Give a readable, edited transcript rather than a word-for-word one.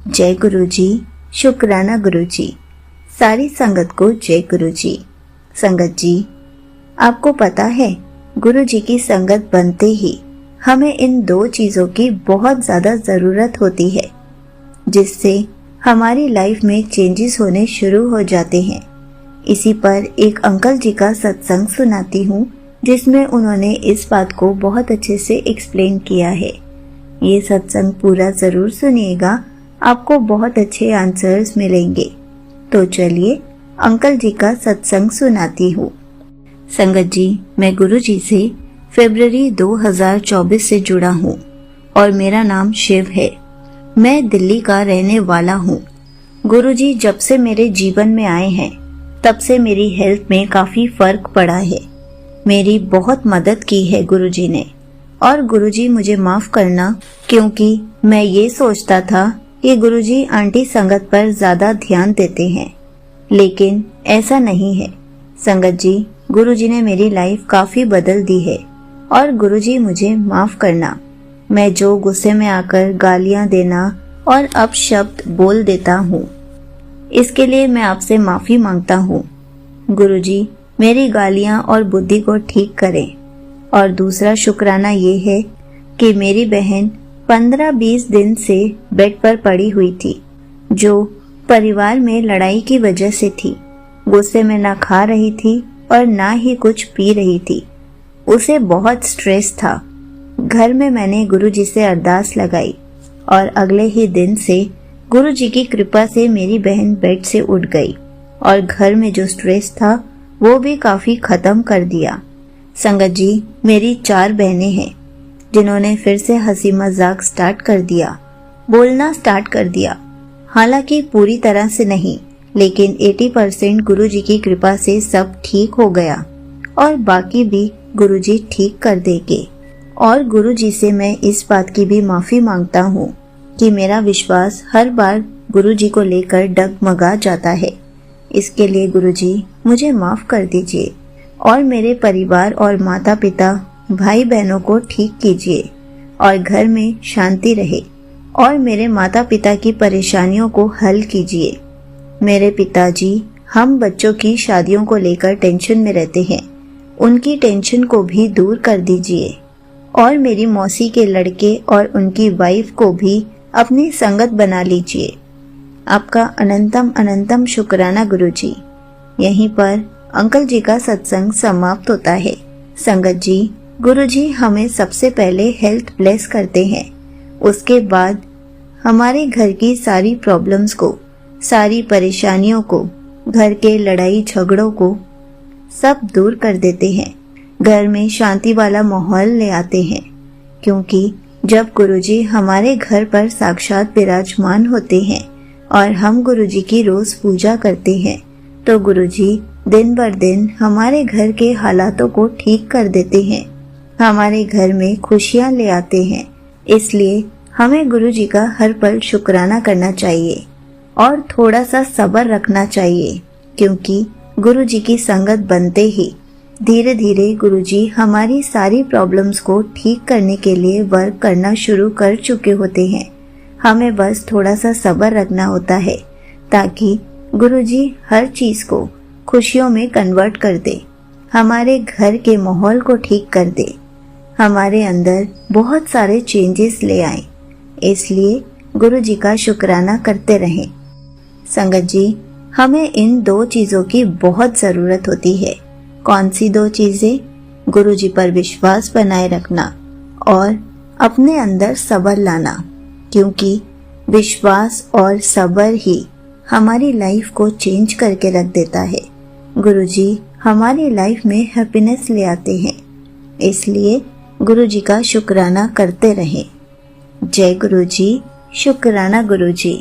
जय गुरु जी, शुक्राना गुरु जी। सारी संगत को जय गुरु जी। संगत जी, आपको पता है गुरु जी की संगत बनते ही हमें इन दो चीजों की बहुत ज्यादा जरूरत होती है, जिससे हमारी लाइफ में चेंजेस होने शुरू हो जाते हैं। इसी पर एक अंकल जी का सत्संग सुनाती हूँ, जिसमें उन्होंने इस बात को बहुत अच्छे से एक्सप्लेन किया है। ये सत्संग पूरा जरूर सुनिएगा, आपको बहुत अच्छे आंसर्स मिलेंगे। तो चलिए अंकल जी का सत्संग सुनाती हूँ। संगत जी, मैं गुरु जी से फरवरी 2024 से जुड़ा हूँ और मेरा नाम शिव है। मैं दिल्ली का रहने वाला हूँ। गुरु जी जब से मेरे जीवन में आए हैं, तब से मेरी हेल्थ में काफी फर्क पड़ा है। मेरी बहुत मदद की है गुरु जी ने। और गुरु जी मुझे माफ करना, क्योंकि मैं ये सोचता था कि गुरुजी आंटी संगत पर ज्यादा ध्यान देते हैं, लेकिन ऐसा नहीं है। संगत जी, गुरुजी ने मेरी लाइफ काफी बदल दी है। और गुरुजी मुझे माफ करना, मैं जो गुस्से में आकर गालियां देना और अपशब्द बोल देता हूँ, इसके लिए मैं आपसे माफी मांगता हूँ। गुरुजी मेरी गालियां और बुद्धि को ठीक करें। और दूसरा शुक्राना ये है कि मेरी बहन 15-20 दिन से बेड पर पड़ी हुई थी, जो परिवार में लड़ाई की वजह से थी। गुस्से में ना खा रही थी और ना ही कुछ पी रही थी। उसे बहुत स्ट्रेस था। घर में मैंने गुरुजी से अरदास लगाई और अगले ही दिन से गुरुजी की कृपा से मेरी बहन बेड से उठ गई और घर में जो स्ट्रेस था वो भी काफी खत्म कर दिया। संगत जी, मेरी 4 बहनें हैं, जिन्होंने फिर से हंसी मजाक स्टार्ट कर दिया, बोलना स्टार्ट कर दिया। हालांकि पूरी तरह से नहीं, लेकिन 80% गुरुजी की कृपा से सब ठीक हो गया और बाकी भी गुरुजी ठीक कर देंगे। और गुरुजी से मैं इस बात की भी माफी मांगता हूँ कि मेरा विश्वास हर बार गुरुजी को लेकर डगमगा जाता है। इसके लिए गुरुजी मुझे माफ कर दीजिए और मेरे परिवार और माता पिता भाई बहनों को ठीक कीजिए और घर में शांति रहे और मेरे माता पिता की परेशानियों को हल कीजिए। मेरे पिताजी हम बच्चों की शादियों को लेकर टेंशन में रहते हैं, उनकी टेंशन को भी दूर कर दीजिए और मेरी मौसी के लड़के और उनकी वाइफ को भी अपनी संगत बना लीजिए। आपका अनंतम अनंतम शुक्राना गुरुजी। यहीं पर अंकल जी का सत्संग समाप्त होता है। संगत जी, गुरुजी हमें सबसे पहले हेल्थ ब्लेस करते हैं, उसके बाद हमारे घर की सारी प्रॉब्लम्स को, सारी परेशानियों को, घर के लड़ाई झगड़ों को सब दूर कर देते हैं। घर में शांति वाला माहौल ले आते हैं, क्योंकि जब गुरुजी हमारे घर पर साक्षात विराजमान होते हैं और हम गुरुजी की रोज पूजा करते हैं, तो गुरुजी दिन बर दिन हमारे घर के हालातों को ठीक कर देते हैं, हमारे घर में खुशियां ले आते हैं। इसलिए हमें गुरुजी का हर पल शुक्राना करना चाहिए और थोड़ा सा सब्र रखना चाहिए, क्योंकि गुरुजी की संगत बनते ही धीरे धीरे गुरुजी हमारी सारी प्रॉब्लम्स को ठीक करने के लिए वर्क करना शुरू कर चुके होते हैं। हमें बस थोड़ा सा सब्र रखना होता है, ताकि गुरुजी हर चीज को खुशियों में कन्वर्ट कर दे, हमारे घर के माहौल को ठीक कर दे, हमारे अंदर बहुत सारे चेंजेस ले आए। इसलिए गुरुजी का शुक्राना करते रहें। संगत जी, हमें इन 2 चीजों की बहुत जरूरत होती है। कौन सी 2 चीजें? गुरुजी पर विश्वास बनाए रखना और अपने अंदर सब्र लाना, क्योंकि विश्वास और सब्र ही हमारी लाइफ को चेंज करके रख देता है। गुरुजी हमारी लाइफ में हैप्पीनेस ले आते हैं, इसलिए गुरुजी का शुक्राना करते रहें। जय गुरुजी, शुक्राना गुरुजी।